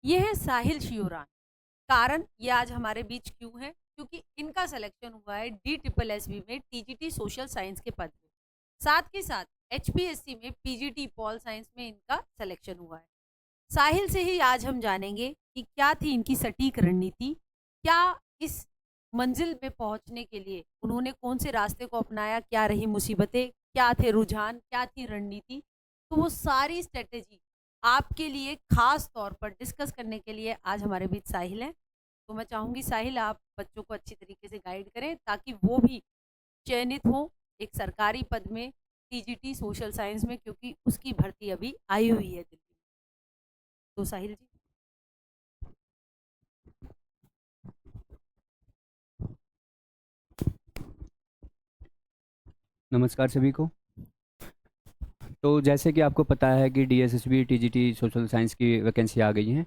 ये है साहिल शियोरान। कारण ये आज हमारे बीच क्यों है? क्योंकि इनका सिलेक्शन हुआ है DSSB में टीजीटी सोशल साइंस के पद में। साथ के साथ HPSC में पीजीटी पॉल साइंस में इनका सिलेक्शन हुआ है। साहिल से ही आज हम जानेंगे कि क्या थी इनकी सटीक रणनीति, क्या इस मंजिल में पहुंचने के लिए उन्होंने कौन से रास्ते को अपनाया, क्या रही मुसीबतें, क्या थे रुझान, क्या थी रणनीति। तो वो सारी स्ट्रेटेजी आपके लिए खास तौर पर डिस्कस करने के लिए आज हमारे बीच साहिल हैं। तो मैं चाहूंगी साहिल आप बच्चों को अच्छी तरीके से गाइड करें ताकि वो भी चयनित हो एक सरकारी पद में टीजीटी सोशल साइंस में, क्योंकि उसकी भर्ती अभी आई हुई है दिल्ली में। तो साहिल जी। नमस्कार सभी को। तो जैसे कि आपको पता है कि डीएसएसबी टीजीटी सोशल साइंस की वैकेंसी आ गई हैं।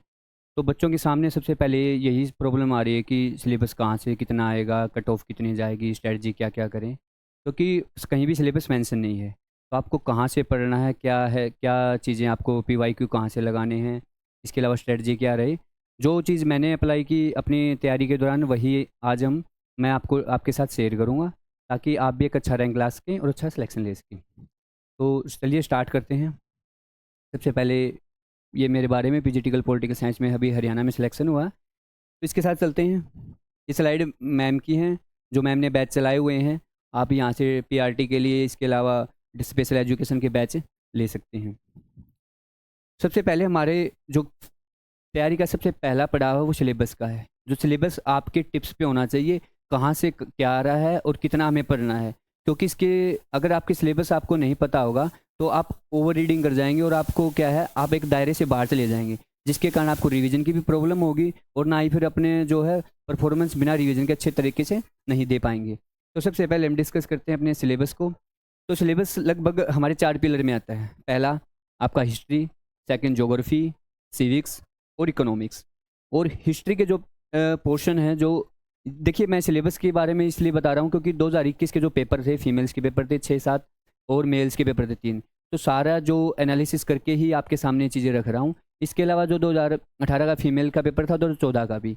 तो बच्चों के सामने सबसे पहले यही प्रॉब्लम आ रही है कि सिलेबस कहाँ से कितना आएगा, कट ऑफ कितनी जाएगी, स्ट्रेटजी क्या क्या करें, क्योंकि कहीं भी सिलेबस मेंशन नहीं है। तो आपको कहाँ से पढ़ना है, क्या चीज़ें आपको पीवाईक्यू कहाँ से लगाने हैं, इसके अलावा स्ट्रेटजी क्या रहे। जो चीज़ मैंने अप्लाई की अपनी तैयारी के दौरान वही आज मैं आपको आपके साथ शेयर करूँगा, ताकि आप भी एक अच्छा रैंक ला सकें और अच्छा सिलेक्शन ले सकें। तो चलिए स्टार्ट करते हैं। सबसे पहले ये मेरे बारे में पीजीटिकल पॉलिटिकल साइंस में अभी हरियाणा में सिलेक्शन हुआ। तो इसके साथ चलते हैं। ये स्लाइड मैम की हैं, जो मैम ने बैच चलाए हुए हैं। आप यहाँ से पीआरटी के लिए, इसके अलावा स्पेशल एजुकेशन के बैच ले सकते हैं। सबसे पहले हमारे जो तैयारी का सबसे पहला पड़ाव है वो सिलेबस का है। जो सिलेबस आपके टिप्स पे होना चाहिए, कहाँ से क्या आ रहा है और कितना हमें पढ़ना है। क्योंकि इसके अगर आपके सिलेबस आपको नहीं पता होगा तो आप ओवर रीडिंग कर जाएंगे और आपको क्या है, आप एक दायरे से बाहर चले जाएंगे, जिसके कारण आपको रिवीजन की भी प्रॉब्लम होगी और ना ही फिर अपने जो है परफॉर्मेंस बिना रिवीजन के अच्छे तरीके से नहीं दे पाएंगे। तो सबसे पहले हम डिस्कस करते हैं अपने सिलेबस को। तो सिलेबस लगभग हमारे 4 पिलर में आता है। पहला आपका हिस्ट्री, सेकंड ज्योग्राफी, सिविक्स और इकोनॉमिक्स। और हिस्ट्री के जो पोर्शन है, जो देखिए मैं सिलेबस के बारे में इसलिए बता रहा हूँ क्योंकि 2021 के जो पेपर थे, फीमेल्स के पेपर थे 6-7 और मेल्स के पेपर थे 3। तो सारा जो एनालिसिस करके ही आपके सामने चीज़ें रख रहा हूँ। इसके अलावा जो 2018 का फीमेल का पेपर था, 2014 का भी।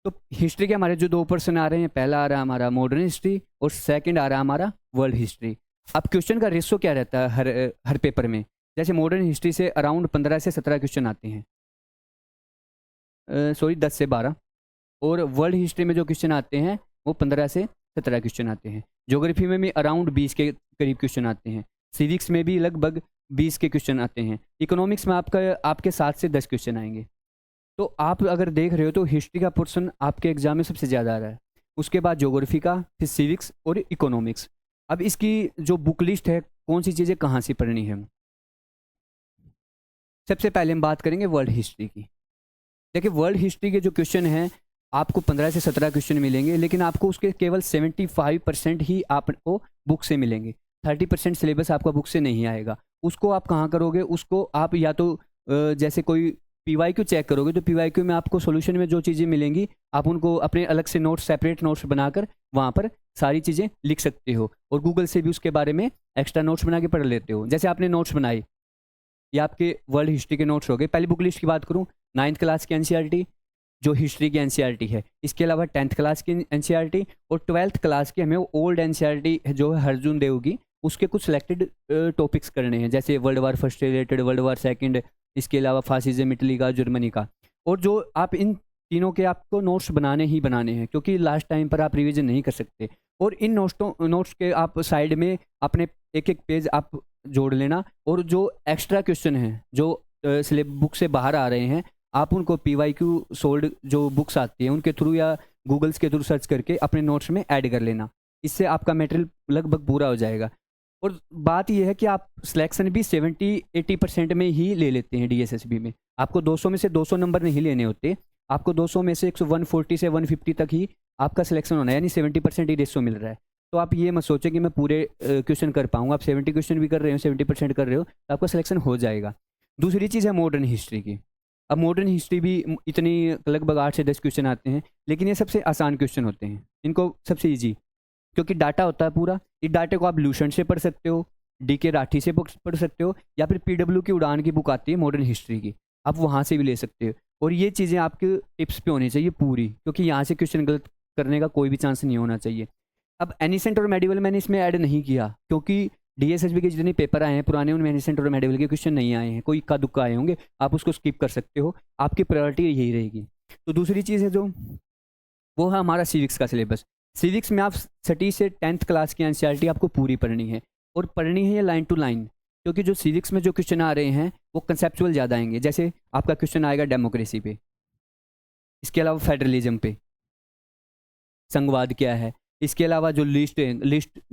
तो हिस्ट्री के हमारे जो 2 पर्सन आ रहे हैं, पहला आ रहा है हमारा मॉडर्न हिस्ट्री और सेकंड आ रहा है हमारा वर्ल्ड हिस्ट्री। अब क्वेश्चन का रेशो क्या रहता है हर हर पेपर में? जैसे मॉडर्न हिस्ट्री से अराउंड 15 से 17 क्वेश्चन आते हैं, सॉरी 10 से 12। और वर्ल्ड हिस्ट्री में जो क्वेश्चन आते हैं वो 15 से 17 क्वेश्चन आते हैं। ज्योग्राफी में भी अराउंड 20 के करीब क्वेश्चन आते हैं। सिविक्स में भी लगभग 20 के क्वेश्चन आते हैं। इकोनॉमिक्स में आपके 7 से 10 क्वेश्चन आएंगे। तो आप अगर देख रहे हो तो हिस्ट्री का पोर्शन आपके एग्जाम में सबसे ज़्यादा आ रहा है, उसके बाद ज्योग्राफी का, फिर सिविक्स और इकोनॉमिक्स। अब इसकी जो बुक लिस्ट है, कौन सी चीज़ें कहाँ से पढ़नी है, सबसे पहले हम बात करेंगे वर्ल्ड हिस्ट्री की। देखिए वर्ल्ड हिस्ट्री के जो क्वेश्चन हैं, आपको 15 से 17 क्वेश्चन मिलेंगे, लेकिन आपको उसके केवल 75% ही आपको बुक से मिलेंगे। 30% सिलेबस आपका बुक से नहीं आएगा। उसको आप कहाँ करोगे? उसको आप या तो जैसे कोई पीवाईक्यू चेक करोगे तो पीवाईक्यू में आपको सॉल्यूशन में जो चीज़ें मिलेंगी आप उनको अपने अलग से नोट्स, सेपरेट नोट्स बनाकर वहाँ पर सारी चीज़ें लिख सकते हो, और गूगल से भी उसके बारे में एक्स्ट्रा नोट्स बना के पढ़ लेते हो। जैसे आपने नोट्स बनाए, ये आपके वर्ल्ड हिस्ट्री के नोट्स हो गए। पहली बुक लिस्ट की बात करूँ, 9th क्लास की एनसीईआरटी जो हिस्ट्री की एनसीईआरटी है, इसके अलावा 10th क्लास की एनसीईआरटी और 12th क्लास की हमें ओल्ड एनसीईआरटी जो है अर्जुन देव की, उसके कुछ सिलेक्टेड टॉपिक्स करने हैं, जैसे वर्ल्ड वार फर्स्ट से रिलेटेड, वर्ल्ड वार सेकंड, इसके अलावा फासिज्म इटली का, जर्मनी का। और जो आप इन तीनों के आपको नोट्स बनाने ही बनाने हैं, क्योंकि लास्ट टाइम पर आप रिवीजन नहीं कर सकते। और इन नोट्स के आप साइड में अपने एक एक पेज आप जोड़ लेना, और जो एक्स्ट्रा क्वेश्चन हैं जो सिलेब बुक से बाहर आ रहे हैं, आप उनको पीवाईक्यू सोल्ड जो बुक्स आती हैं उनके थ्रू या गूगल्स के थ्रू सर्च करके अपने नोट्स में ऐड कर लेना। इससे आपका मटेरियल लगभग पूरा हो जाएगा। और बात यह है कि आप सिलेक्शन भी 70-80% में ही ले लेते हैं डीएसएसबी में। आपको 200 में से 200 नंबर नहीं लेने होते, आपको 200 में से 140 से 150 तक ही आपका सिलेक्शन होना है, यानी 70% ही रेशो मिल रहा है। तो आप ये मत सोचें कि मैं पूरे क्वेश्चन कर पाऊंगा। आप 70 क्वेश्चन भी कर रहे हो, 70% कर रहे हो, तो आपका सिलेक्शन हो जाएगा। दूसरी चीज़ है मॉडर्न हिस्ट्री की। अब मॉडर्न हिस्ट्री भी इतनी लगभग 8 से 10 क्वेश्चन आते हैं, लेकिन ये सबसे आसान क्वेश्चन होते हैं, इनको सबसे ईजी, क्योंकि डाटा होता है पूरा। इस डाटे को आप लूसेंट से पढ़ सकते हो, DK राठी से पढ़ सकते हो, या फिर PW की उड़ान की बुक आती है मॉडर्न हिस्ट्री की, आप वहाँ से भी ले सकते हो। और ये चीज़ें आपके टिप्स पे होनी चाहिए पूरी, क्योंकि यहाँ से क्वेश्चन गलत करने का कोई भी चांस नहीं होना चाहिए। अब एनीसेंट और मेडिवल मैंने इसमें ऐड नहीं किया, क्योंकि डीएसएसबी के जितने पेपर आए हैं पुराने, उनमें एनीसेंट और मेडिवल के क्वेश्चन नहीं आए हैं, कोई इक्का दुक्का आए होंगे, आप उसको स्किप कर सकते हो, आपकी प्रायोरिटी यही रहेगी। तो दूसरी चीज़ है जो, वो है हमारा सिविक्स का सिलेबस। सिविक्स में आप छठी से 10th क्लास की एनसीईआरटी आपको पूरी पढ़नी है, और पढ़नी है ये लाइन टू लाइन, क्योंकि जो सिविक्स में जो क्वेश्चन आ रहे हैं वो कंसेप्चुअल ज़्यादा आएंगे। जैसे आपका क्वेश्चन आएगा डेमोक्रेसी पे, इसके अलावा फेडरलिज्म पे, संघवाद क्या है, इसके अलावा जो लिस्ट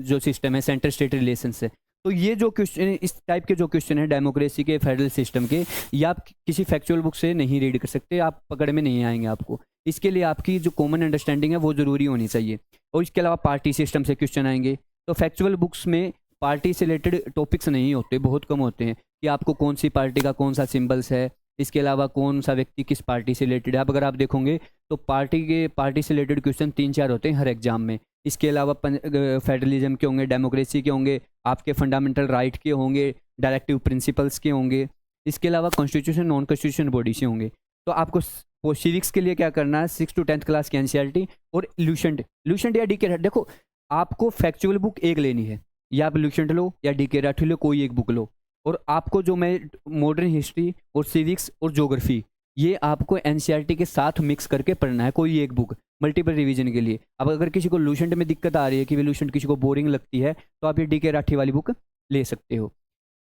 जो सिस्टम है, सेंटर स्टेट रिलेशंस है। तो ये जो क्वेश्चन, इस टाइप के जो क्वेश्चन है डेमोक्रेसी के, फेडरल सिस्टम के, ये आप किसी फैक्चुअल बुक से नहीं रीड कर सकते, आप पकड़ में नहीं आएंगे आपको। इसके लिए आपकी जो कॉमन अंडरस्टैंडिंग है वो ज़रूरी होनी चाहिए। और इसके अलावा पार्टी सिस्टम से क्वेश्चन आएंगे। तो फैक्चुअल बुक्स में पार्टी से रिलेटेड टॉपिक्स नहीं होते, बहुत कम होते हैं, कि आपको कौन सी पार्टी का कौन सा सिम्बल्स है, इसके अलावा कौन सा व्यक्ति किस पार्टी से रिलेटेड है। अब अगर आप देखोगे तो पार्टी से रिलेटेड क्वेश्चन 3-4 होते हैं हर एग्जाम में। इसके अलावा फेडरलिज्म के होंगे, डेमोक्रेसी के होंगे, आपके फंडामेंटल राइट के होंगे, डायरेक्टिव प्रिंसिपल्स के होंगे, इसके अलावा कॉन्स्टिट्यूशन नॉन कॉन्स्टिट्यूशन बॉडी से होंगे। तो आपको सिविक्स के लिए क्या करना है, 6 to 10th क्लास की एनसीईआरटी और लूसेंट या डीके। देखो, आपको फैक्चुअल बुक एक लेनी है, या आप लूसेंट लो या डीके राठ लो, कोई एक बुक लो। और आपको जो मैं मॉडर्न हिस्ट्री और सिविक्स और ज्योग्राफी, ये आपको एनसीईआरटी के साथ मिक्स करके पढ़ना है, कोई एक बुक मल्टीपल रिवीजन के लिए। अब अगर किसी को लूसेंट में दिक्कत आ रही है कि वे लूसेंट किसी को बोरिंग लगती है, तो आप ये डीके राठी वाली बुक ले सकते हो।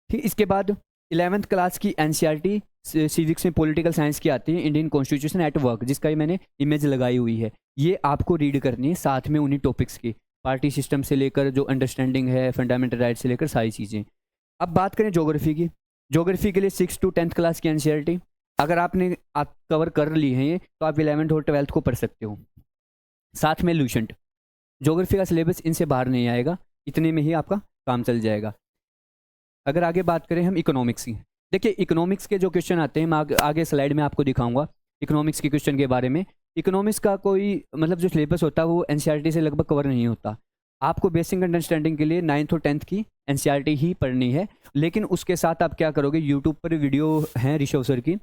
ठीक, इसके बाद 11th क्लास की एनसीईआरटी सिविक्स में पॉलिटिकल साइंस की आती है, इंडियन कॉन्स्टिट्यूशन एट वर्क, जिसका ये मैंने इमेज लगाई हुई है। ये आपको रीड करनी है साथ में उन्हीं टॉपिक्स की, पार्टी सिस्टम से लेकर जो अंडरस्टैंडिंग है, फंडामेंटल राइट से लेकर सारी चीज़ें। अब बात करें ज्योग्राफी की। ज्योग्राफी के लिए 6 to 10th क्लास की एनसीईआरटी अगर आप कवर कर ली हैं ये, तो आप 11th और 12th को पढ़ सकते हो, साथ में लूसेंट। ज्योग्राफी का सिलेबस इनसे बाहर नहीं आएगा, इतने में ही आपका काम चल जाएगा। अगर आगे बात करें हम इकोनॉमिक्स की, देखिए इकोनॉमिक्स के जो क्वेश्चन आते हैं, मैं आगे स्लाइड में आपको दिखाऊंगा इकोनॉमिक्स के क्वेश्चन के बारे में। इकोनॉमिक्स का कोई मतलब जो सिलेबस होता है वो एनसीईआरटी से लगभग कवर नहीं होता। आपको बेसिक अंडरस्टैंडिंग के लिए 9th और 10th की एनसीईआरटी ही पढ़नी है। लेकिन उसके साथ आप क्या करोगे, यूट्यूब पर वीडियो हैं ऋषभ सर की,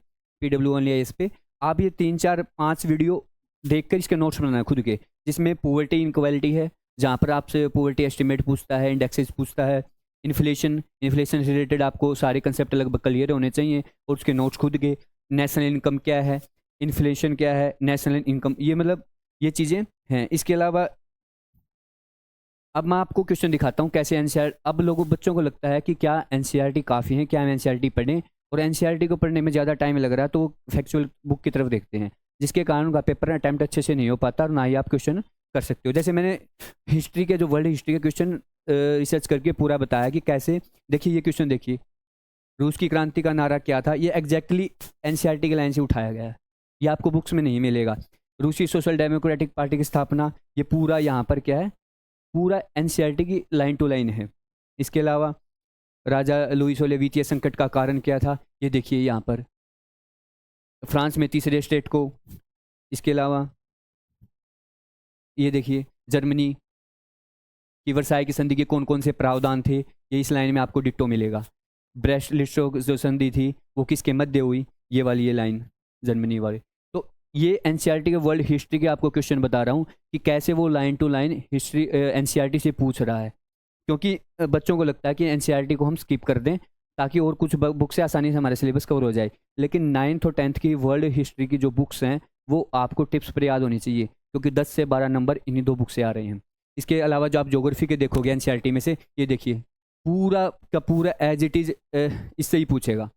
PWIS पे, आप ये 3-4-5 वीडियो देखकर इसके नोट्स बनाना है खुद के, जिसमें पॉवर्टी इनक्वालिटी है, जहाँ पर आपसे पॉवर्टी एस्टिमेट पूछता है, इंडेक्सेस पूछता है, इन्फ्लेशन से रिलेटेड आपको सारे कंसेप्ट लगभग क्लियर होने चाहिए, और उसके नोट्स खुद के। नेशनल इनकम क्या है, इन्फ्लेशन क्या है, नेशनल इनकम, ये मतलब ये चीज़ें हैं। इसके अलावा अब मैं आपको क्वेश्चन दिखाता हूँ कैसे एनसीईआरटी। अब लोगों बच्चों को लगता है कि क्या एनसीईआरटी काफ़ी है, क्या हम एनसीईआरटी पढ़ें, और एनसीईआरटी को पढ़ने में ज़्यादा टाइम लग रहा है, तो वो फैक्चुअल बुक की तरफ देखते हैं, जिसके कारण उनका पेपर अटैम्प्ट अच्छे से नहीं हो पाता, और ना ही आप क्वेश्चन कर सकते हो। जैसे मैंने हिस्ट्री के, जो वर्ल्ड हिस्ट्री के क्वेश्चन रिसर्च करके पूरा बताया कि कैसे। देखिए ये क्वेश्चन देखिए, रूस की क्रांति का नारा क्या था, ये एग्जैक्टली एनसीईआरटी की लाइन से उठाया गया है, ये आपको बुक्स में नहीं मिलेगा। रूसी सोशल डेमोक्रेटिक पार्टी की स्थापना, ये पूरा यहाँ पर क्या है, पूरा एनसीईआरटी की लाइन टू लाइन है। इसके अलावा राजा लुइस ओले वित्तीय संकट का कारण क्या था, ये देखिए यहाँ पर, फ्रांस में तीसरे स्टेट को। इसके अलावा ये देखिए जर्मनी कि वर्साई की संधि के कौन कौन से प्रावधान थे, ये इस लाइन में आपको डिट्टो मिलेगा। ब्रेस्ट लिस्टो जो संधि थी वो किसके मध्य हुई, ये वाली ये लाइन जर्मनी वाली। तो ये एनसीईआरटी के वर्ल्ड हिस्ट्री के आपको क्वेश्चन बता रहा हूँ कि कैसे वो line to line history NCERT से पूछ रहा है। क्योंकि बच्चों को लगता है कि एनसीईआरटी को हम स्किप कर दें ताकि और कुछ बुक से आसानी से हमारे सिलेबस कवर हो जाए, लेकिन 9th और 10th की वर्ल्ड हिस्ट्री की जो बुक्स हैं वो आपको टिप्स पर याद होनी चाहिए, क्योंकि 10 से 12 नंबर इन्हीं 2 बुक से आ रहे हैं। इसके अलावा जो आप ज्योग्राफी के देखोगे एनसीईआरटी में से, ये देखिए पूरा का पूरा एज इट इज़ इससे ही पूछेगा,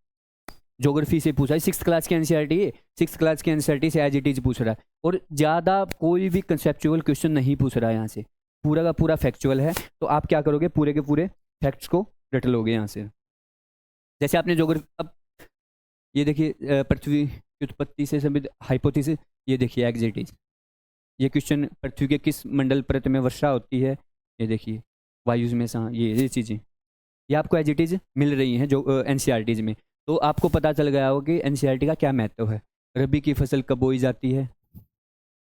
ज्योग्राफी से पूछा है। 6th क्लास की एनसीईआरटी है, 6th क्लास की एनसीईआरटी से एज इट इज़ पूछ रहा है, और ज़्यादा कोई भी कंसेप्चुअल क्वेश्चन नहीं पूछ रहा है यहाँ से, पूरा का पूरा फैक्चुअल है। तो आप क्या करोगे, पूरे के पूरे फैक्ट्स को रट लोगे यहाँ से। जैसे आपने ज्योग्राफी, अब ये देखिए पृथ्वी की उत्पत्ति से संबंधित हाइपोथेसिस, ये देखिए एज इट इज़। ये क्वेश्चन पृथ्वी के किस मंडल परत में वर्षा होती है, ये देखिए वायुज में सा, ये चीज़ें ये आपको एज इट इज़ मिल रही हैं जो एनसीईआरटीज में। तो आपको पता चल गया हो कि एनसीईआरटी का क्या महत्व है। रबी की फसल कब बोई जाती है,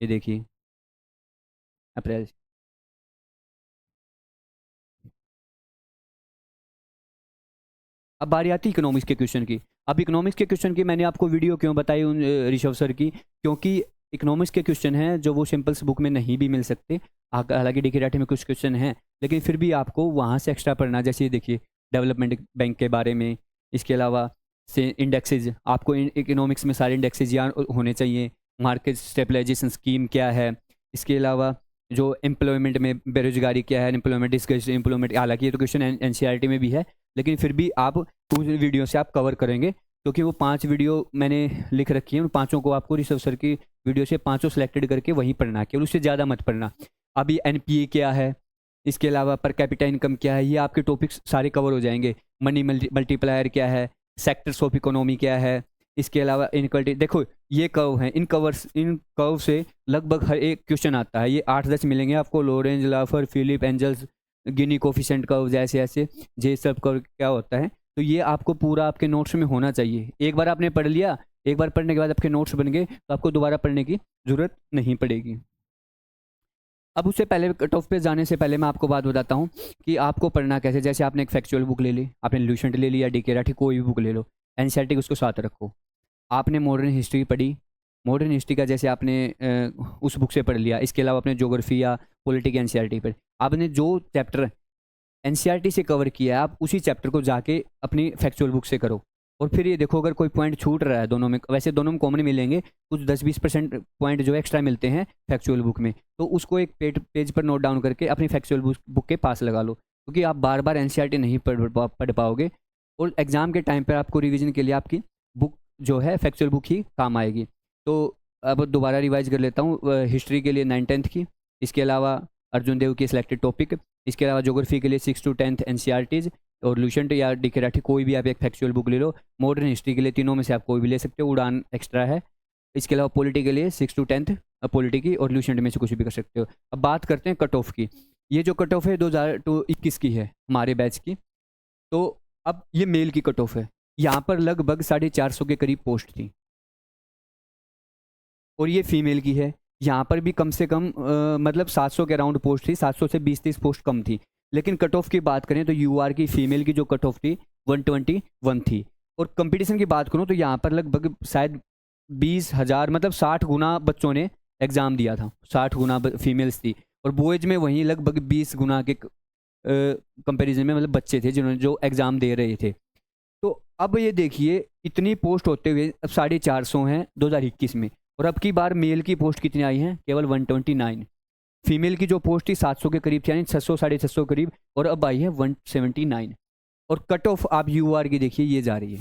ये देखिए अप्रैल। अब बारी आती है इकोनॉमिक्स के क्वेश्चन की। अब इकोनॉमिक्स के क्वेश्चन की मैंने आपको वीडियो क्यों बताई उन ऋषभ सर की, क्योंकि इकोनॉमिक्स के क्वेश्चन हैं जो वो सिंपल्स बुक में नहीं भी मिल सकते। हालांकि डीके में कुछ क्वेश्चन हैं, लेकिन फिर भी आपको वहाँ से एक्स्ट्रा पढ़ना। जैसे ये देखिए डेवलपमेंट बैंक के बारे में, इसके अलावा से इंडेक्सेज, आपको इकोनॉमिक्स में सारे इंडेक्सेज याद होने चाहिए। मार्केट स्टेबलाइजेशन स्कीम क्या है, इसके अलावा जो एम्प्लॉयमेंट में बेरोजगारी क्या है, एम्प्लॉयमेंट डिस्कस एम्प्लॉयमेंट, हालांकि ये तो क्वेश्चन एनसीईआरटी में भी है, लेकिन फिर भी आप उस वीडियो से आप कवर करेंगे, क्योंकि वो 5 वीडियो मैंने लिख रखी है, उन 5 को आपको ऋषभ सर की वीडियो से 5 सेलेक्टेड करके वहीं पढ़ना है, केवल उससे ज़्यादा मत पढ़ना। अभी एनपीए क्या है, इसके अलावा पर कैपिटा इनकम क्या है, ये आपके टॉपिक्स सारे कवर हो जाएंगे। मनी मल्टीप्लायर क्या है, सेक्टर्स ऑफ इकोनॉमी क्या है, इसके अलावा इनक्वालिटी। देखो ये कर्व हैं, इन कर्व से लगभग हर एक क्वेश्चन आता है, ये 8-10 मिलेंगे आपको। लॉरेंज, लाफर, फिलिप, एंजल्स, गिनी कोफिशिएंट कर्व, जैसे ऐसे जे सब कर्व क्या होता है। तो ये आपको पूरा आपके नोट्स में होना चाहिए। एक बार आपने पढ़ लिया, एक बार पढ़ने के बाद आपके नोट्स बन गए, तो आपको दोबारा पढ़ने की ज़रूरत नहीं पड़ेगी। अब उससे पहले कट ऑफ पे जाने से पहले मैं आपको बात बताता हूँ कि आपको पढ़ना कैसे। जैसे आपने एक फैक्चुअल बुक ले ली, आपने ल्यूसेंट ले लिया, डीके राठी, कोई भी बुक ले लो, एनसीईआरटी उसको साथ रखो। आपने मॉडर्न हिस्ट्री पढ़ी, मॉडर्न हिस्ट्री का जैसे आपने उस बुक से पढ़ लिया। इसके अलावा अपने ज्योग्राफी या पॉलिटिक एनसीईआरटी पर आपने जो चैप्टर एनसीईआरटी से कवर किया है, आप उसी चैप्टर को जाके अपनी फैक्चुअल बुक से करो। और फिर ये देखो अगर कोई पॉइंट छूट रहा है दोनों में, वैसे दोनों में कॉमन मिलेंगे, कुछ 10-20% पॉइंट जो एक्स्ट्रा मिलते हैं फैक्चुअल बुक में, तो उसको एक पेज पर नोट डाउन करके अपनी फैक्चुअल बुक के पास लगा लो, क्योंकि आप बार बार एनसीईआरटी नहीं पढ़ पाओगे, और एग्जाम के टाइम पर आपको रिविजन के लिए आपकी बुक जो है फैक्चुअल बुक ही काम आएगी। तो अब दोबारा रिवाइज कर लेता हूँ। हिस्ट्री के लिए 9-10 की, इसके अलावा अर्जुन देव की सिलेक्टेड टॉपिक, इसके अलावा ज्योग्राफी के लिए 6 to 10th एनसीईआरटीज, और लूसेंट या डीके राठी कोई भी आप एक फैक्चुअल बुक ले लो। मॉडर्न हिस्ट्री के लिए तीनों में से आप कोई भी ले सकते हो, उड़ान एक्स्ट्रा है। इसके अलावा पॉलिटी के लिए 6 to 10th पॉलिटी की, और लूसेंट में से कुछ भी कर सकते हो। अब बात करते हैं कट ऑफ की। ये जो कट ऑफ है 2021 की है हमारे बैच की। तो अब ये मेल की कट ऑफ है, यहाँ पर लगभग 450 के करीब पोस्ट थी, और ये फीमेल की है, यहाँ पर भी कम से कम मतलब 700 के अराउंड पोस्ट थी, 700 से 20-30 पोस्ट कम थी। लेकिन कट ऑफ की बात करें तो यूआर की फीमेल की जो कट ऑफ थी 121 थी। और कंपटीशन की बात करूँ तो यहाँ पर लगभग शायद 20,000 मतलब 60 गुना बच्चों ने एग्ज़ाम दिया था, 60 गुना फीमेल्स थी, और बॉयज़ में वहीं लगभग 20 गुना के कंपैरिजन में मतलब बच्चे थे जिन्होंने जो एग्ज़ाम दे रहे थे। तो अब ये देखिए इतनी पोस्ट होते हुए अब 450 हैं 2021 में, और अब की बार मेल की पोस्ट कितनी आई हैं, केवल 129। फीमेल की जो पोस्ट थी 700 के करीब थी, यानी 600-650 करीब, और अब आई है 179। और कट ऑफ आप यूआर की देखिए ये जा रही है,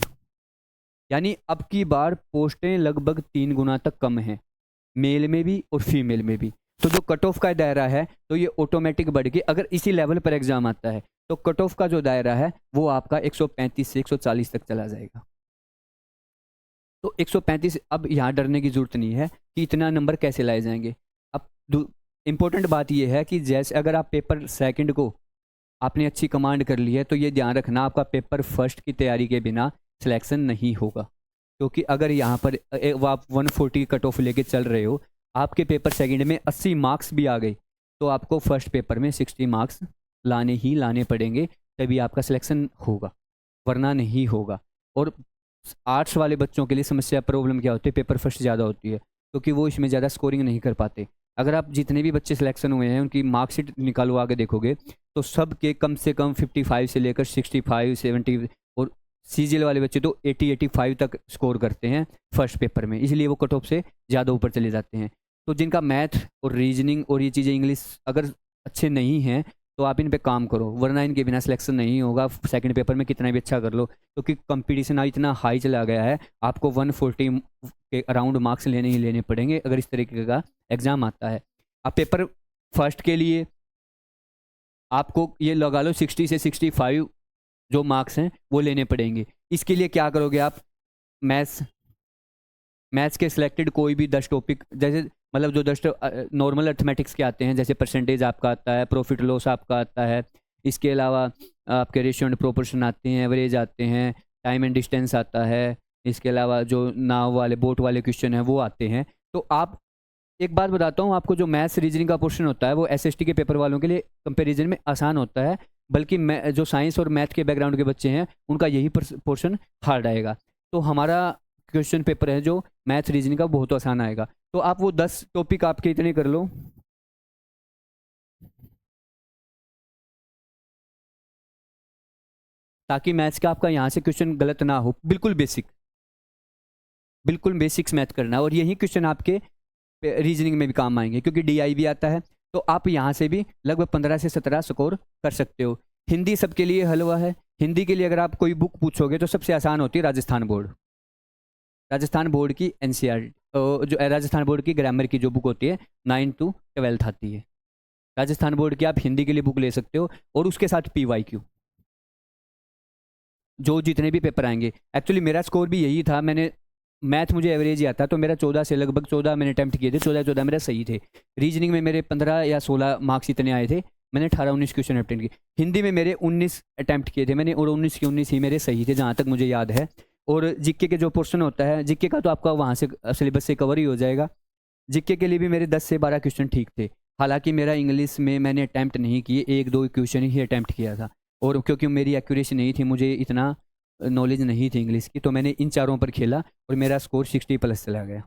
यानी अब की बार पोस्टें लगभग 3 गुना तक कम हैं, मेल में भी और फीमेल में भी। तो जो कट ऑफ का दायरा है तो ये ऑटोमेटिक बढ़ के अगर इसी लेवल पर एग्जाम आता है तो कट ऑफ का जो दायरा है वो आपका 135 से 140 तक चला जाएगा। तो 135, अब यहाँ डरने की जरूरत नहीं है कि इतना नंबर कैसे लाए जाएंगे। अब इम्पोर्टेंट बात यह है कि जैसे अगर आप पेपर सेकंड को आपने अच्छी कमांड कर ली है, तो ये ध्यान रखना आपका पेपर फर्स्ट की तैयारी के बिना सिलेक्शन नहीं होगा, क्योंकि अगर यहाँ पर आप 140 कट ऑफ लेके चल रहे हो, आपके पेपर सेकंड में 80 मार्क्स भी आ गए, तो आपको फर्स्ट पेपर में 60 मार्क्स लाने ही लाने पड़ेंगे, तभी आपका सिलेक्शन होगा, वरना नहीं होगा। और आर्ट्स वाले बच्चों के लिए समस्या प्रॉब्लम क्या होती है, पेपर फर्स्ट ज़्यादा होती है, क्योंकि वो इसमें ज़्यादा स्कोरिंग नहीं कर पाते। अगर आप जितने भी बच्चे सिलेक्शन हुए हैं उनकी मार्कशीट निकालो आगे देखोगे तो सब के कम से कम 55 से लेकर 65, 70, और सीजीएल वाले बच्चे तो 80-85 तक स्कोर करते हैं फर्स्ट पेपर में, इसलिए वो कट ऑफ से ज़्यादा ऊपर चले जाते हैं। तो जिनका मैथ और रीजनिंग और ये चीज़ें इंग्लिश अगर अच्छे नहीं हैं तो आप इन पे काम करो, वरना इनके बिना सिलेक्शन नहीं होगा। सेकंड पेपर में कितना भी अच्छा कर लो, क्योंकि कंपटीशन आज इतना हाई चला गया है, आपको 140 के अराउंड मार्क्स लेने ही लेने पड़ेंगे अगर इस तरीके का एग्ज़ाम आता है। अब पेपर फर्स्ट के लिए आपको ये लगा लो 60 से 65 जो मार्क्स हैं वो लेने पड़ेंगे। इसके लिए क्या करोगे आप, मैथ्स के सिलेक्टेड कोई भी 10 टॉपिक, जैसे मतलब जो 10 नॉर्मल अर्थमेटिक्स के आते हैं, जैसे परसेंटेज आपका आता है, प्रॉफिट लॉस आपका आता है, इसके अलावा आपके रेशियो एंड प्रोपोर्शन आते हैं, एवरेज आते हैं, टाइम एंड डिस्टेंस आता है, इसके अलावा जो नाव वाले बोट वाले क्वेश्चन हैं वो आते हैं। तो आप एक बात बताता हूँ आपको, जो मैथ्स रीजनिंग का पोर्शन होता है वो एसएसटी के पेपर वालों के लिए कंपैरिजन में आसान होता है, बल्कि जो साइंस और मैथ के बैकग्राउंड के बच्चे हैं उनका यही पोर्शन हार्ड आएगा। तो हमारा क्वेश्चन पेपर है जो मैथ रीजनिंग का बहुत आसान आएगा। तो आप वो 10 टॉपिक आपके इतने कर लो, ताकि मैथ्स का आपका यहाँ से क्वेश्चन गलत ना हो। बिल्कुल बेसिक, बिल्कुल बेसिक्स मैथ करना है, और यही क्वेश्चन आपके रीजनिंग में भी काम आएंगे, क्योंकि डीआई भी आता है। तो आप यहाँ से भी लगभग 15 से 17 स्कोर कर सकते हो। हिंदी सबके लिए हलवा है। हिंदी के लिए अगर आप कोई बुक पूछोगे तो सबसे आसान होती है राजस्थान बोर्ड। राजस्थान बोर्ड की एनसीईआरटी, जो राजस्थान बोर्ड की ग्रामर की जो बुक होती है 9 to 12 आती है, राजस्थान बोर्ड की आप हिंदी के लिए बुक ले सकते हो। और उसके साथ PYQ, जो जितने भी पेपर आएंगे। एक्चुअली मेरा स्कोर भी यही था, मैंने मैथ मुझे एवरेज ही आता, तो मेरा 14 से लगभग 14 मैंने अटैम्प्ट किए थे, 14 मेरा सही थे। रीजनिंग में मेरे 15 या 16 मार्क्स इतने आए थे, मैंने 18-19 क्वेश्चन अटेम्प्ट किए। हिंदी में मेरे 19 अटैम्प्ट किए थे मैंने, और 19 के 19 ही मेरे सही थे जहाँ तक मुझे याद है। और जीके के जो पोर्शन होता है, जीके का तो आपका वहाँ से सिलेबस से कवर ही हो जाएगा। जीके के लिए भी मेरे 10 से 12 क्वेश्चन ठीक थे। हालांकि मेरा इंग्लिश में मैंने अटैम्प्ट नहीं किए, 1-2 क्वेश्चन ही अटैम्प्ट किया था, और क्योंकि मेरी एक्यूरेसी नहीं थी, मुझे इतना नॉलेज नहीं थी इंग्लिश की, तो मैंने इन चारों पर खेला और मेरा स्कोर 60+ चला गया।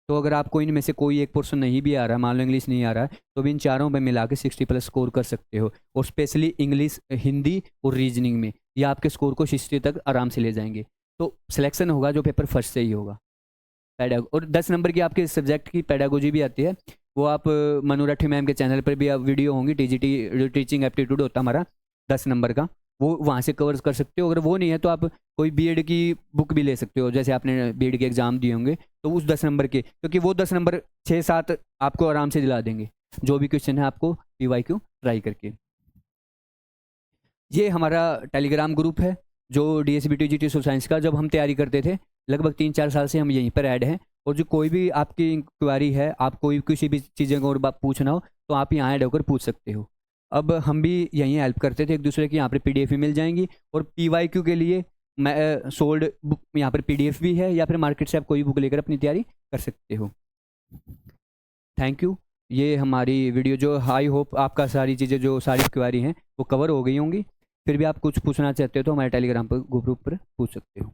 तो अगर आपको इनमें से कोई एक पोर्शन नहीं भी आ रहा, मान लो इंग्लिश नहीं आ रहा है, तो भी इन चारों में मिला के 60+ स्कोर कर सकते हो। और स्पेशली इंग्लिश, हिंदी और रीजनिंग में ये आपके स्कोर को 60 तक आराम से ले जाएंगे। तो सिलेक्शन होगा जो पेपर फर्स्ट से ही होगा। और 10 नंबर की आपके सब्जेक्ट की पेडागोजी भी आती है, वो आप मनोरठी मैम के चैनल पर भी आप वीडियो होंगी, TGT टीचिंग एप्टीट्यूड होता है हमारा 10 नंबर का, वो वहाँ से कवर कर सकते हो। अगर वो नहीं है तो आप कोई बीएड की बुक भी ले सकते हो, जैसे आपने बीएड के एग्जाम दिए होंगे, तो उस 10 नंबर के, क्योंकि वो 10 नंबर 6-7 आपको आराम से दिला देंगे, जो भी क्वेश्चन है आपको PYQ ट्राई करके। ये हमारा टेलीग्राम ग्रुप है जो DSB TGT सोशल साइंस का, जब हम तैयारी करते थे लगभग 3-4 साल से हम यहीं पर ऐड हैं। और जो कोई भी आपकी इंक्वायरी है, आप कोई किसी भी चीज़ें को और पूछना हो, तो आप यहाँ ऐड होकर पूछ सकते हो। अब हम भी यहीं हेल्प करते थे एक दूसरे की, यहाँ पर PDF भी मिल जाएंगी। और PYQ के लिए मैं सोल्ड बुक यहाँ पर PDF भी है, या फिर मार्केट से आप कोई बुक लेकर अपनी तैयारी कर सकते हो। Thank you. ये हमारी वीडियो जो, आई होप आपका सारी चीज़ें जो सारी क्वेरी हैं वो कवर हो गई होंगी। फिर भी आप कुछ पूछना चाहते हो तो हमारे टेलीग्राम पर ग्रुप पर पूछ सकते हो।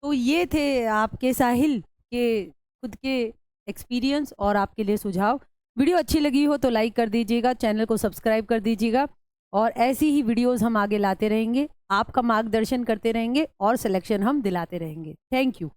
तो ये थे आपके साहिल के खुद के एक्सपीरियंस और आपके लिए सुझाव। वीडियो अच्छी लगी हो तो लाइक कर दीजिएगा, चैनल को सब्सक्राइब कर दीजिएगा, और ऐसी ही वीडियोस हम आगे लाते रहेंगे, आपका मार्गदर्शन करते रहेंगे और सिलेक्शन हम दिलाते रहेंगे। Thank you.